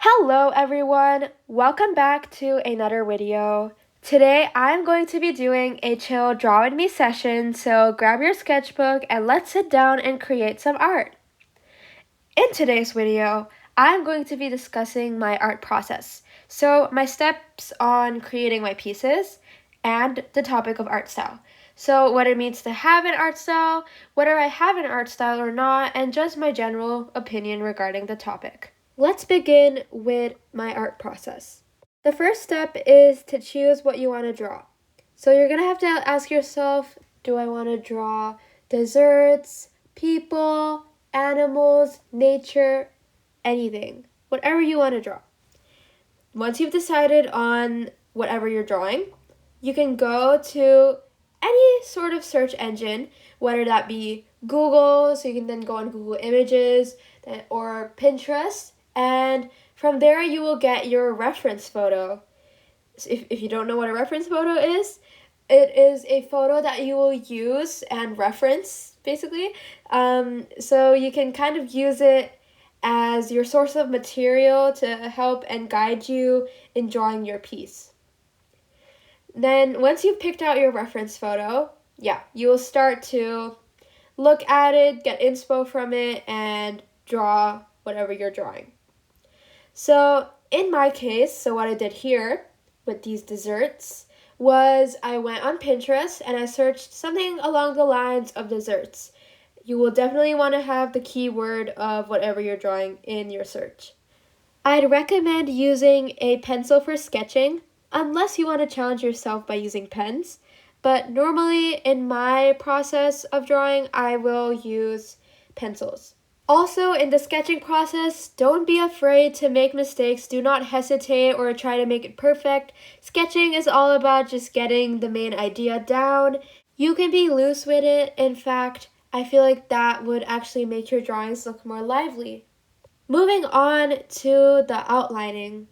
Hello everyone, welcome back to another video. Today I'm going to be doing a chill draw with me session, so grab your sketchbook and let's sit down and create some art. In today's video, I'm going to be discussing my art process, so my steps on creating my pieces, and the topic of art style. So what it means to have an art style, whether I have an art style or not, and just my general opinion regarding the topic. Let's begin with my art process. The first step is to choose what you want to draw. So you're going to have to ask yourself, do I want to draw desserts, people, animals, nature, anything, whatever you want to draw. Once you've decided on whatever you're drawing, you can go to any sort of search engine, whether that be Google, so you can then go on Google Images, or Pinterest, and from there you will get your reference photo. So if you don't know what a reference photo is, it is a photo that you will use and reference, basically. So you can kind of use it as your source of material to help and guide you in drawing your piece. Then once you've picked out your reference photo, you will start to look at it, get inspo from it, and draw whatever you're drawing. So in my case, so what I did here with these desserts was I went on Pinterest and I searched something along the lines of desserts. You will definitely want to have the keyword of whatever you're drawing in your search. I'd recommend using a pencil for sketching, unless you want to challenge yourself by using pens. But normally in my process of drawing, I will use pencils. Also, in the sketching process, don't be afraid to make mistakes. Do not hesitate or try to make it perfect. Sketching is all about just getting the main idea down. You can be loose with it. In fact, I feel like that would actually make your drawings look more lively. Moving on to the outlining.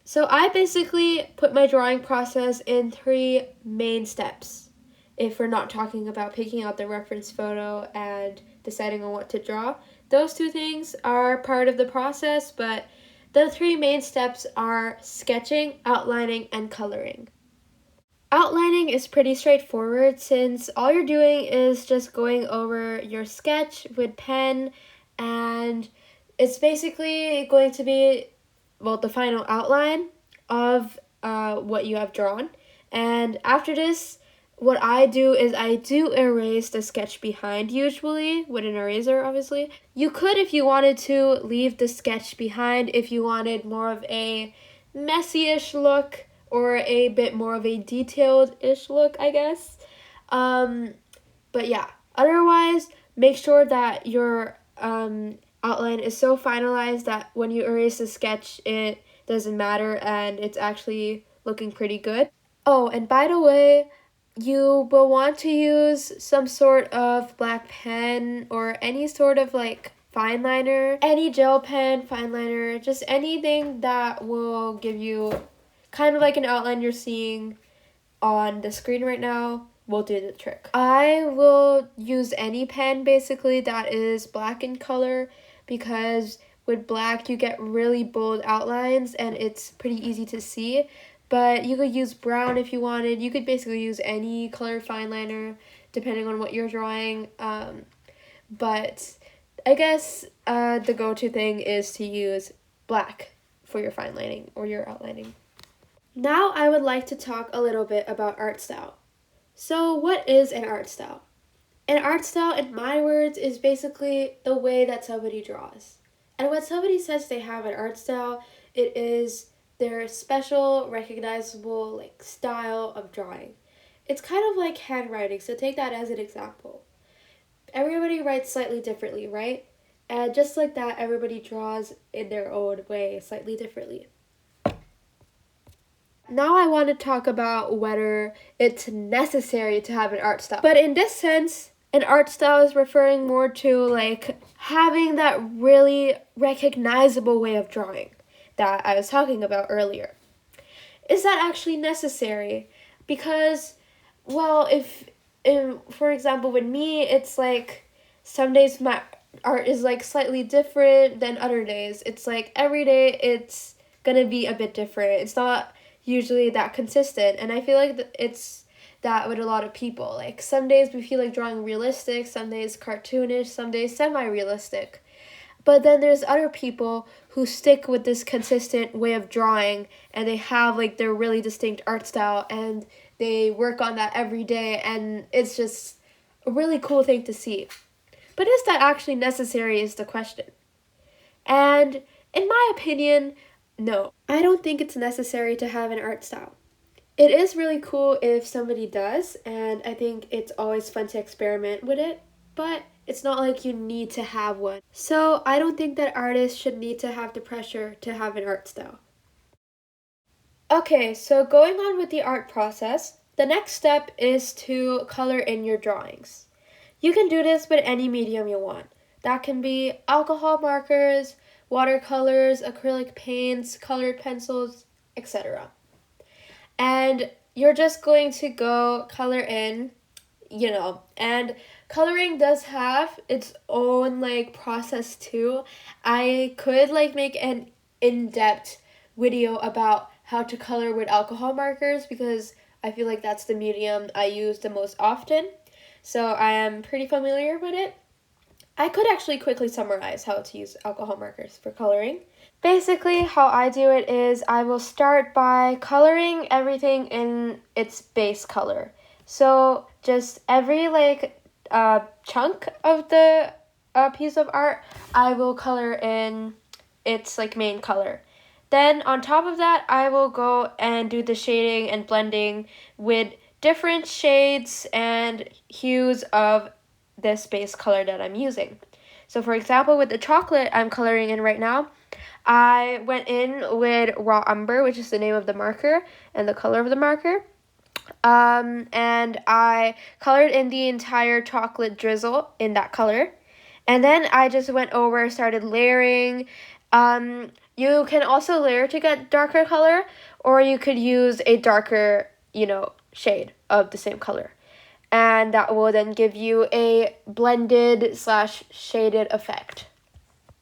So I basically put my drawing process in 3 main steps. If we're not talking about picking out the reference photo and deciding on what to draw, those 2 things are part of the process, but the 3 main steps are sketching, outlining, and coloring. Outlining is pretty straightforward since all you're doing is just going over your sketch with pen, and it's basically going to be the final outline of what you have drawn. And after this, what I do is I do erase the sketch behind, usually with an eraser, obviously. You could, if you wanted to, leave the sketch behind if you wanted more of a messy-ish look or a bit more of a detailed-ish look, I guess. But yeah, otherwise, make sure that your outline is so finalized that when you erase the sketch, it doesn't matter and it's actually looking pretty good. Oh, and by the way, you will want to use some sort of black pen or any sort of fine liner, any gel pen, fine liner, just anything that will give you kind of like an outline you're seeing on the screen right now will do the trick. I will use any pen basically that is black in color, because with black you get really bold outlines and it's pretty easy to see. But you could use brown if you wanted. You could basically use any color fine liner depending on what you're drawing. But I guess the go-to thing is to use black for your fine lining or your outlining. Now I would like to talk a little bit about art style. So what is an art style? An art style, in my words, is basically the way that somebody draws. And when somebody says they have an art style, it is their special, recognizable style of drawing. It's kind of like handwriting, so take that as an example. Everybody writes slightly differently, right? And just like that, everybody draws in their own way, slightly differently. Now I want to talk about whether it's necessary to have an art style. But in this sense, an art style is referring more to having that really recognizable way of drawing that I was talking about earlier. Is that actually necessary? Because, for example, with me, it's some days art is like slightly different than other days. It's like every day it's gonna be a bit different. It's not usually that consistent, and I feel like it's that with a lot of people. Like some days we feel like drawing realistic, some days cartoonish, some days semi-realistic. But then there's other people who stick with this consistent way of drawing, and they have like their really distinct art style, and they work on that every day, and it's just a really cool thing to see. But is that actually necessary is the question. And in my opinion, no. I don't think it's necessary to have an art style. It is really cool if somebody does, and I think it's always fun to experiment with it, but it's not like you need to have one. So I don't think that artists should need to have the pressure to have an art style. Okay, so going on with the art process, the next step is to color in your drawings. You can do this with any medium you want. That can be alcohol markers, watercolors, acrylic paints, colored pencils, etc. And you're just going to go color in, and coloring does have its own like process too. I could like make an in-depth video about how to color with alcohol markers because I feel like that's the medium I use the most often. So I am pretty familiar with it. I could actually quickly summarize how to use alcohol markers for coloring. Basically, how I do it is I will start by coloring everything in its base color. So just every chunk of the piece of art, I will color in its like main color. Then on top of that, I will go and do the shading and blending with different shades and hues of this base color that I'm using. So for example, with the chocolate I'm coloring in right now, I went in with raw umber, which is the name of the marker and the color of the marker. And I colored in the entire chocolate drizzle in that color. And then I just went over, started layering. You can also layer to get darker color, or you could use a darker, shade of the same color. And that will then give you a blended / shaded effect.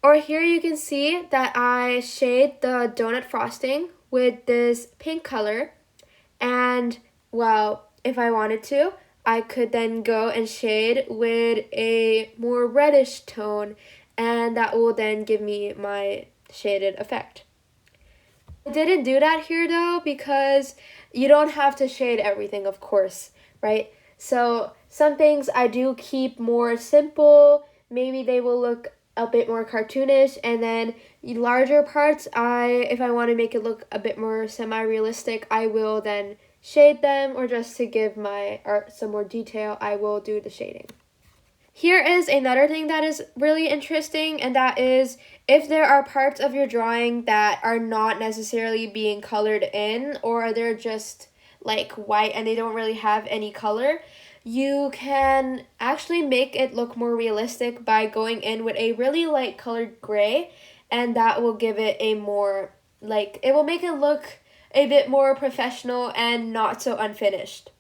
Or here you can see that I shade the donut frosting with this pink color. And, well, if I wanted to, I could then go and shade with a more reddish tone, and that will then give me my shaded effect. I didn't do that here though because you don't have to shade everything, of course, right? So some things I do keep more simple. Maybe they will look a bit more cartoonish, and then larger parts, if I want to make it look a bit more semi-realistic, I will then shade them, or just to give my art some more detail, I will do the shading. Here is another thing that is really interesting, and that is if there are parts of your drawing that are not necessarily being colored in, or they're just like white and they don't really have any color, you can actually make it look more realistic by going in with a really light colored gray, and that will give it a more, it will make it look a bit more professional and not so unfinished.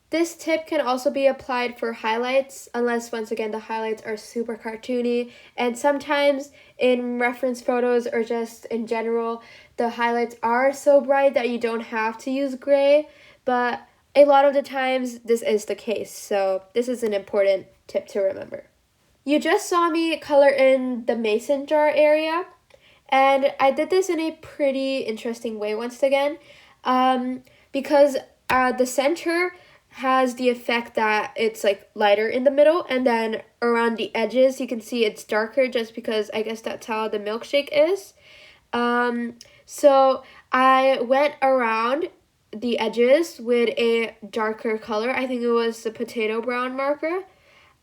This tip can also be applied for highlights, unless once again the highlights are super cartoony, and sometimes in reference photos or just in general, the highlights are so bright that you don't have to use gray, but a lot of the times this is the case, so this is an important tip to remember. You just saw me color in the mason jar area, and I did this in a pretty interesting way once again, because the center has the effect that it's like lighter in the middle, and then around the edges you can see it's darker just because I guess that's how the milkshake is. So I went around the edges with a darker color. I think it was the potato brown marker,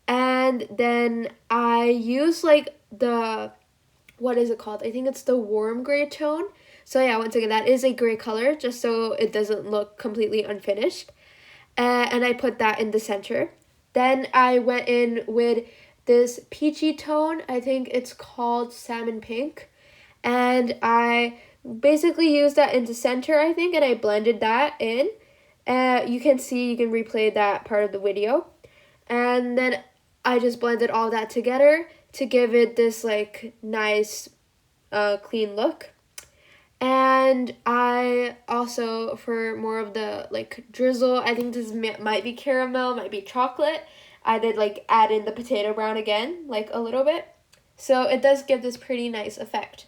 and then I used what is it called? I think it's the warm gray tone. So yeah, once again, that is a gray color, just so it doesn't look completely unfinished. And I put that in the center. Then I went in with this peachy tone. I think it's called salmon pink. And I basically used that in the center, I think, and I blended that in. You can replay that part of the video. And then I just blended all that together to give it this like nice clean look. And I also, for more of the like drizzle, I think this might be caramel, might be chocolate, I did like add in the potato brown again, like a little bit. So it does give this pretty nice effect.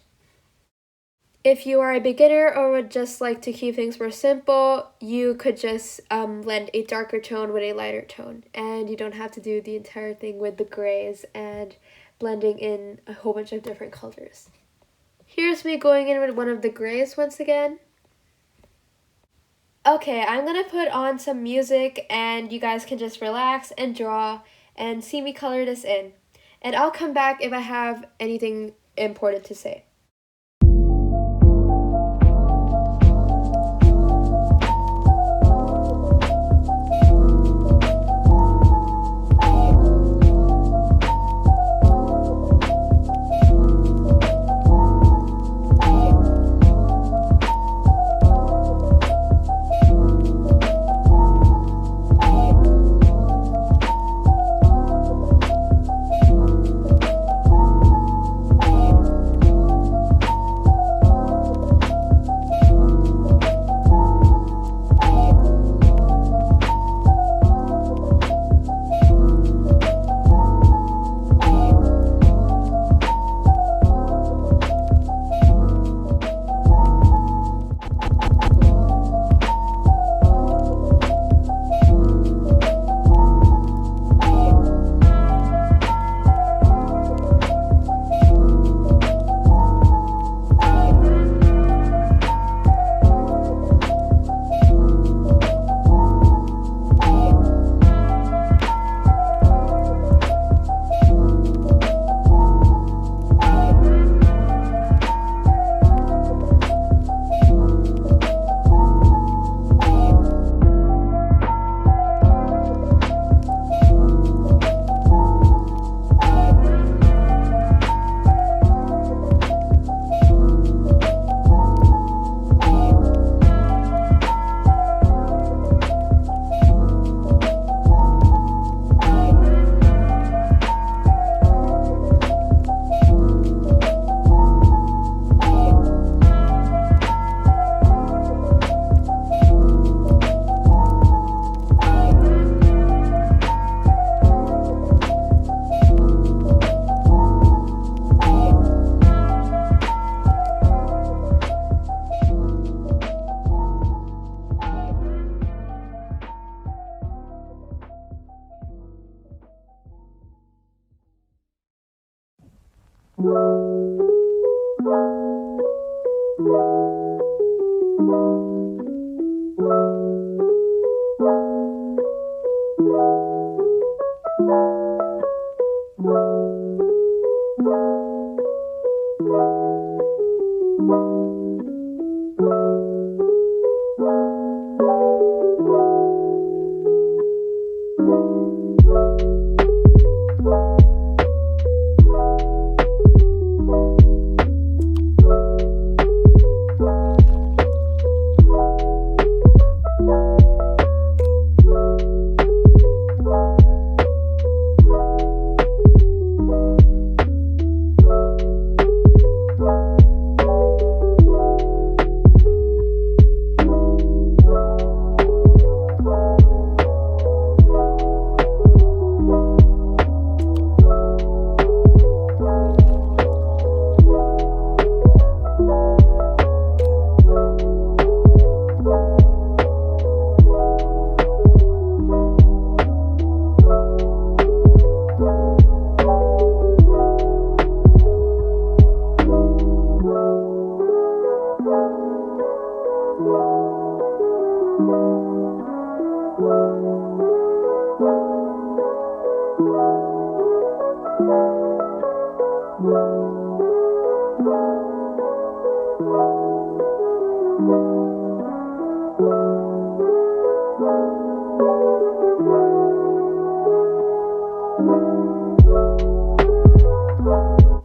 If you are a beginner or would just like to keep things more simple, you could just blend a darker tone with a lighter tone. And you don't have to do the entire thing with the grays and blending in a whole bunch of different colors. Here's me going in with one of the grays once again. Okay, I'm gonna put on some music and you guys can just relax and draw and see me color this in. And I'll come back if I have anything important to say.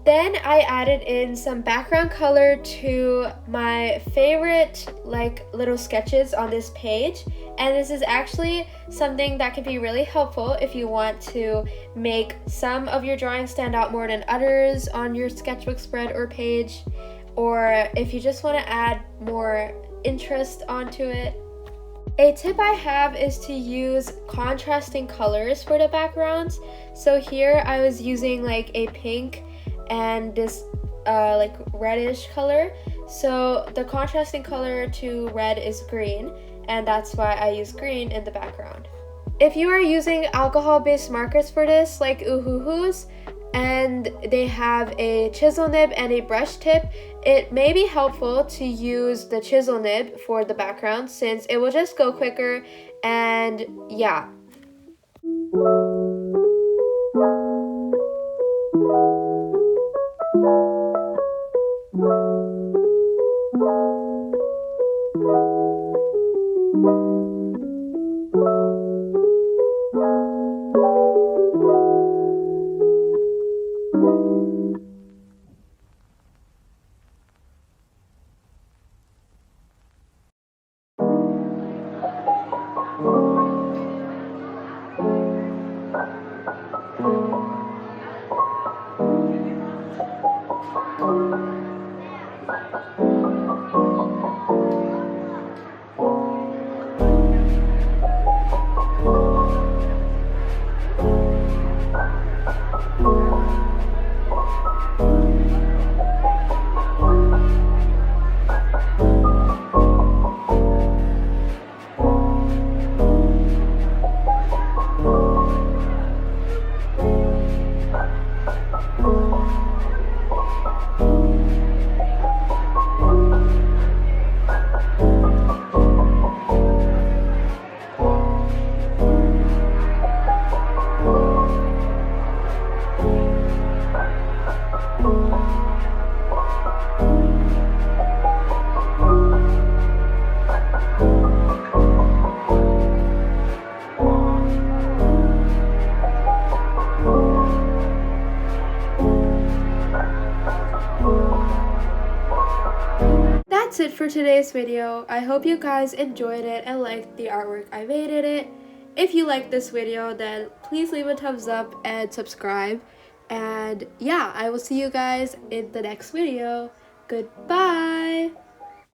Then I added in some background color to my favorite like little sketches on this page, and this is actually something that can be really helpful if you want to make some of your drawings stand out more than others on your sketchbook spread or page, or if you just want to add more interest onto it. A tip I have is to use contrasting colors for the backgrounds. So here I was using like a pink and this like reddish color. So the contrasting color to red is green, and that's why I use green in the background. If you are using alcohol-based markers for this, like Oohoohoos, and they have a chisel nib and a brush tip, it may be helpful to use the chisel nib for the background since it will just go quicker, and yeah. That's it for today's video. I hope you guys enjoyed it and liked the artwork I made in it. If you liked this video, then please leave a thumbs up and subscribe. And yeah, I will see you guys in the next video. Goodbye!